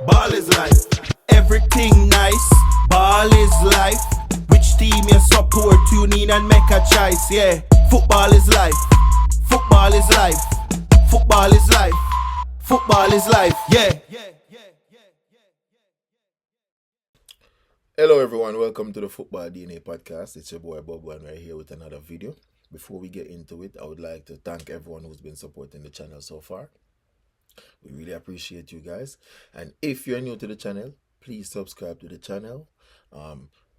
Ball is life, everything nice. Ball is life. Which team you support? Tune in and make a choice. Yeah, football is life. Football is life. Football is life. Football is life. Yeah. Hello everyone, welcome to the Football DNA podcast. It's your boy Bob and right here with another video. Before we get into it, I would like to thank everyone who's been supporting the channel so far. We really appreciate you guys. And if you're new to the channel, please subscribe to the channel.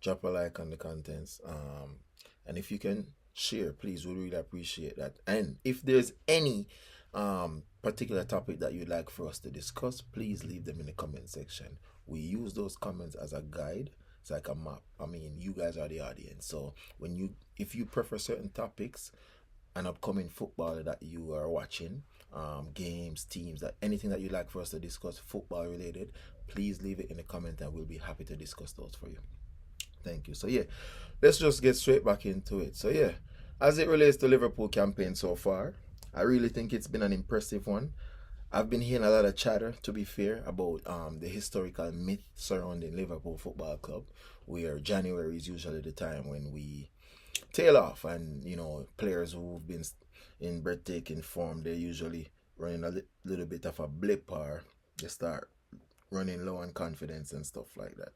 Drop a like on the contents. And if you can share, please, we really appreciate that. And if there's any particular topic that you'd like for us to discuss, please leave them in the comment section. We use those comments as a guide. It's like a map. I mean, you guys are the audience. So if you prefer certain topics, an upcoming footballer that you are watching, games, teams, that anything that you'd like for us to discuss football related, please leave it in the comment and we'll be happy to discuss those for you. Thank you. So yeah, let's just get straight back into it. So yeah, as it relates to Liverpool campaign so far, I really think it's been an impressive one. I've been hearing a lot of chatter, to be fair, about the historical myth surrounding Liverpool Football Club, where January is usually the time when we tail off, and players who've been in breathtaking form, they're usually running a little bit of a blip, or they start running low on confidence and stuff like that.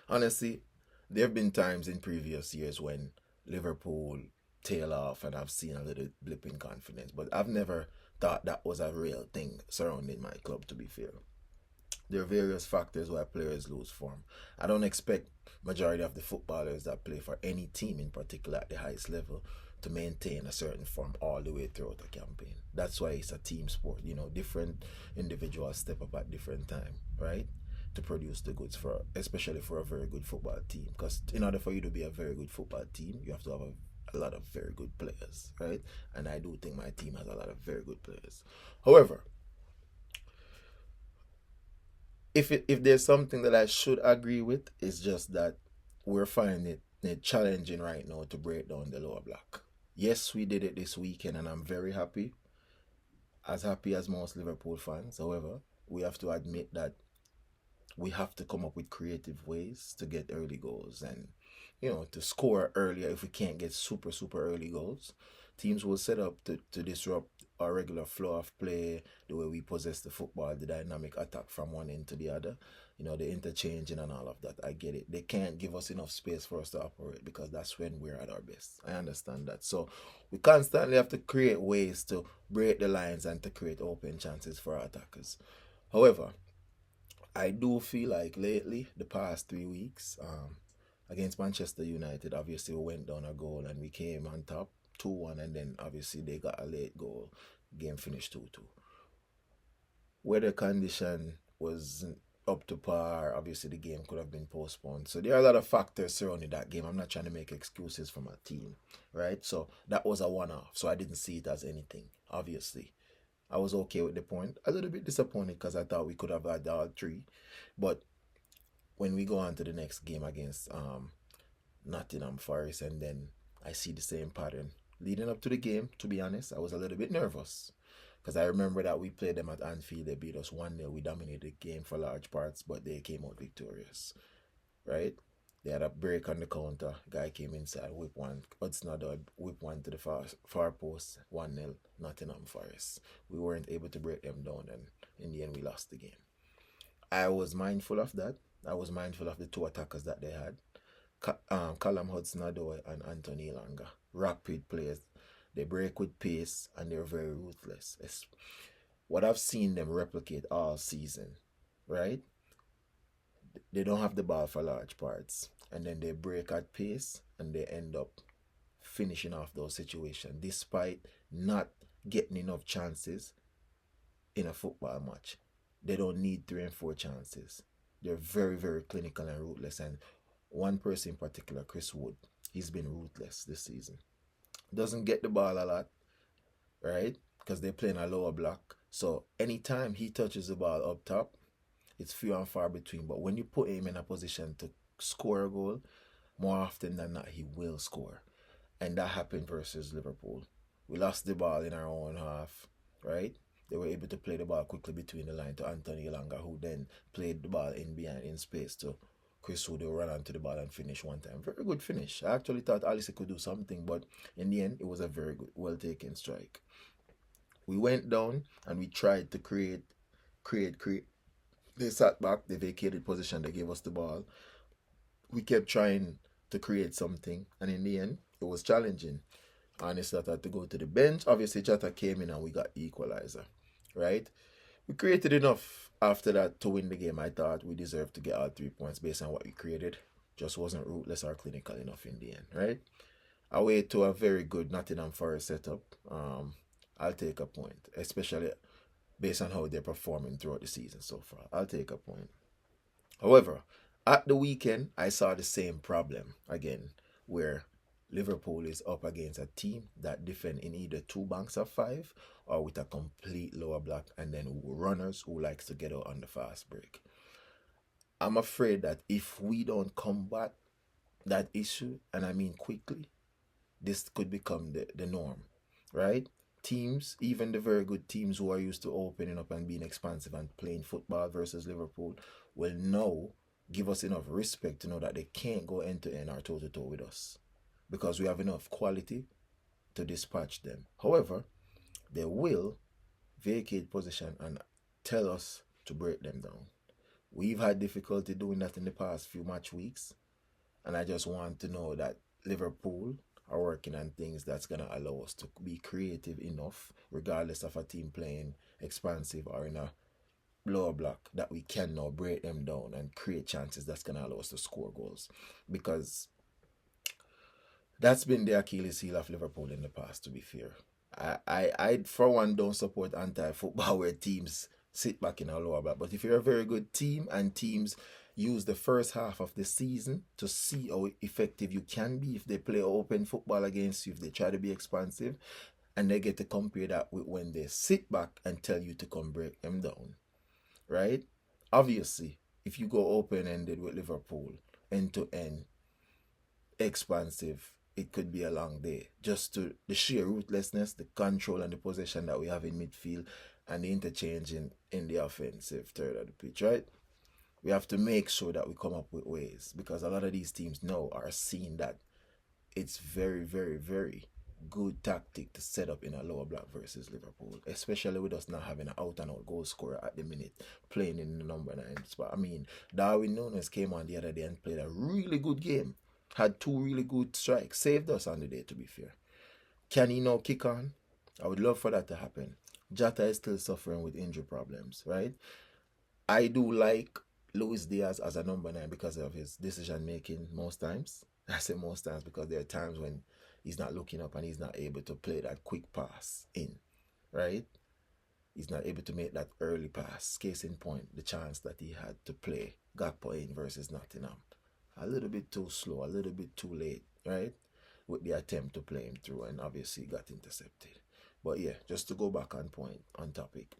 Honestly, there have been times in previous years when Liverpool tail off and I've seen a little blip in confidence, but I've never thought that was a real thing surrounding my club, to be fair. There are various factors why players lose form. I don't expect majority of the footballers that play for any team in particular at the highest level to maintain a certain form all the way throughout a campaign. That's why it's a team sport. Different individuals step up at different time, right? To produce the goods especially for a very good football team. Because in order for you to be a very good football team, you have to have a lot of very good players, right? And I do think my team has a lot of very good players. However, if there's something that I should agree with, it's just that we're finding it challenging right now to break down the lower block. Yes, we did it this weekend, and I'm very happy as most Liverpool fans. However, we have to admit that we have to come up with creative ways to get early goals and to score earlier. If we can't get super early goals, teams will set up to disrupt our regular flow of play, the way we possess the football, the dynamic attack from one end to the other, the interchanging and all of that. I get it. They can't give us enough space for us to operate because that's when we're at our best. I understand that. So we constantly have to create ways to break the lines and to create open chances for our attackers. However, I do feel like lately, the past 3 weeks, against Manchester United, obviously we went down a goal and we came on top 2-1, and then obviously they got a late goal. Game finished 2-2. Weather condition was up to par. Obviously the game could have been postponed. So there are a lot of factors surrounding that game. I'm not trying to make excuses for my team, right? So that was a one-off. So I didn't see it as anything, obviously. I was okay with the point. A little bit disappointed because I thought we could have had all three. But when we go on to the next game against Nottingham Forest, and then I see the same pattern. Leading up to the game, to be honest, I was a little bit nervous. Because I remember that we played them at Anfield. They beat us 1-0. We dominated the game for large parts, but they came out victorious. Right? They had a break on the counter. Guy came inside, whip one. Hudson-Odoi whip one to the far post. 1-0, Nottingham Forest. We weren't able to break them down, and in the end, we lost the game. I was mindful of that. I was mindful of the two attackers that they had. Callum Hudson-Odoi and Anthony Elanga. Rapid players. They break with pace, and they're very ruthless. It's what I've seen them replicate all season, right? They don't have the ball for large parts, and then they break at pace and they end up finishing off those situations despite not getting enough chances in a football match. They don't need 3 and 4 chances. They're very clinical and ruthless. And one person in particular, Chris Wood, he's been ruthless this season. Doesn't get the ball a lot, right? Because they're playing a lower block. So anytime he touches the ball up top, it's few and far between. But when you put him in a position to score a goal, more often than not, he will score. And that happened versus Liverpool. We lost the ball in our own half, right? they were able to play the ball quickly between the line to Anthony Elanga, who then played the ball in behind in space to Chris Wood, who ran onto the ball and finish one time. Very good finish. I actually thought Alice could do something, but in the end, it was a very good, well taken strike. We went down and we tried to create. They sat back, they vacated position, they gave us the ball. We kept trying to create something, and in the end, it was challenging. Honestly, I had to go to the bench. Obviously, Jota came in and we got the equalizer, right? We created enough after that to win the game. I thought we deserved to get all 3 points based on what we created. Just wasn't ruthless or clinical enough in the end, right? Away to a very good Nottingham Forest setup. I'll take a point, especially based on how they're performing throughout the season so far. I'll take a point. However, at the weekend, I saw the same problem again, where Liverpool is up against a team that defend in either 2 banks of 5 or with a complete lower block, and then runners who likes to get out on the fast break. I'm afraid that if we don't combat that issue, and I mean quickly, this could become the norm, right? Teams, even the very good teams who are used to opening up and being expansive and playing football versus Liverpool, will now give us enough respect to know that they can't go end to end or toe to toe with us, because we have enough quality to dispatch them. However, they will vacate position and tell us to break them down. We've had difficulty doing that in the past few match weeks, and I just want to know that Liverpool are working on things that's going to allow us to be creative enough, regardless of a team playing expansive or in a lower block, that we can now break them down and create chances that's going to allow us to score goals. Because that's been the Achilles heel of Liverpool in the past, to be fair. I for one, don't support anti-football where teams sit back in a lower block. But if you're a very good team and teams use the first half of the season to see how effective you can be if they play open football against you, if they try to be expansive, and they get to compare that with when they sit back and tell you to come break them down, right? Obviously, if you go open-ended with Liverpool, end-to-end, expansive, it could be a long day. Just to the sheer ruthlessness, the control and the possession that we have in midfield, and the interchange in the offensive third of the pitch, right? We have to make sure that we come up with ways, because a lot of these teams now are seeing that it's very, very, very good tactic to set up in a lower block versus Liverpool, especially with us not having an out-and-out goal scorer at the minute, playing in the number 9 spot. I mean, Darwin Núñez came on the other day and played a really good game, had 2 really good strikes, saved us on the day, to be fair. Can he now kick on? I would love for that to happen. Jota is still suffering with injury problems, right? I do like Luis Diaz as a number 9 because of his decision making most times. I say most times because there are times when he's not looking up and he's not able to play that quick pass in, right? He's not able to make that early pass. Case in point, the chance that he had to play Gakpo in versus Nottingham. A little bit too slow, a little bit too late, right? With the attempt to play him through, and obviously got intercepted. But yeah, just to go back on point, on topic,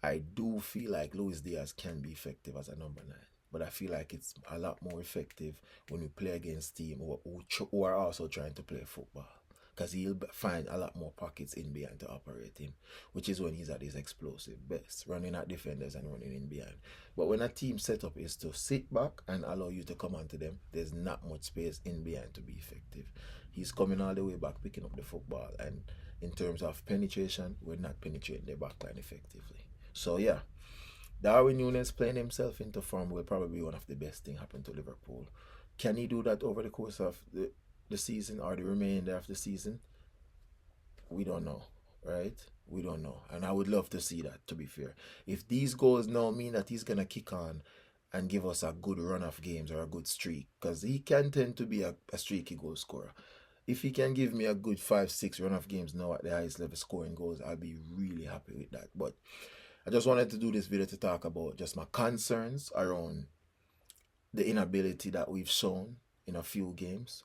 I do feel like Luis Diaz can be effective as a number 9. But I feel like it's a lot more effective when we play against teams who are also trying to play football. Because he'll find a lot more pockets in behind to operate him, which is when he's at his explosive best, running at defenders and running in behind. But when a team setup is to sit back and allow you to come onto them, there's not much space in behind to be effective. He's coming all the way back, picking up the football, and in terms of penetration, we're not penetrating the backline effectively. So yeah, Darwin Núñez playing himself into form will probably be one of the best things happen to Liverpool. Can he do that over the course of the season or the remainder of the season? We don't know, right? We don't know. And I would love to see that, to be fair. If these goals now mean that he's going to kick on and give us a good run of games or a good streak, because he can tend to be a streaky goal scorer. If he can give me a good 5-6 run of games now at the highest level scoring goals, I'll be really happy with that. But I just wanted to do this video to talk about just my concerns around the inability that we've shown in a few games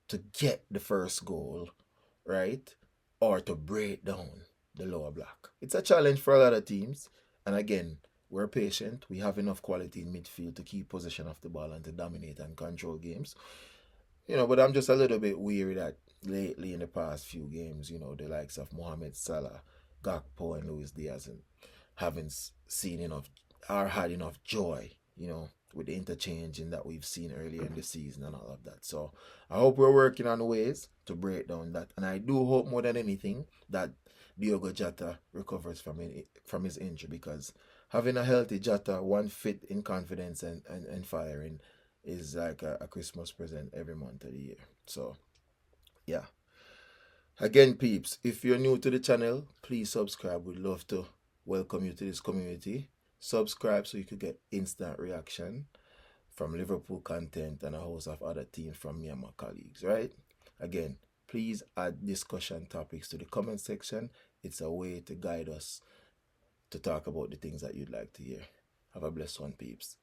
to get the first goal, right? Or to break down the lower block. It's a challenge for a lot of teams. And again, we're patient. We have enough quality in midfield to keep possession of the ball and to dominate and control games. But I'm just a little bit weary that lately in the past few games, the likes of Mohamed Salah, Gakpo and Luis Diaz and haven't seen enough or had enough joy, with the interchanging that we've seen earlier in the season and all of that. So I hope we're working on ways to break down that. And I do hope more than anything that Diogo Jota recovers from his injury, because having a healthy Jota, one fit in confidence and firing, is like a Christmas present every month of the year. So, yeah. Again, peeps, if you're new to the channel, please subscribe. We'd love to welcome you to this community. Subscribe so you could get instant reaction from Liverpool content and a host of other teams from me and my colleagues, right? Again, please add discussion topics to the comment section. It's a way to guide us to talk about the things that you'd like to hear. Have a blessed one, peeps.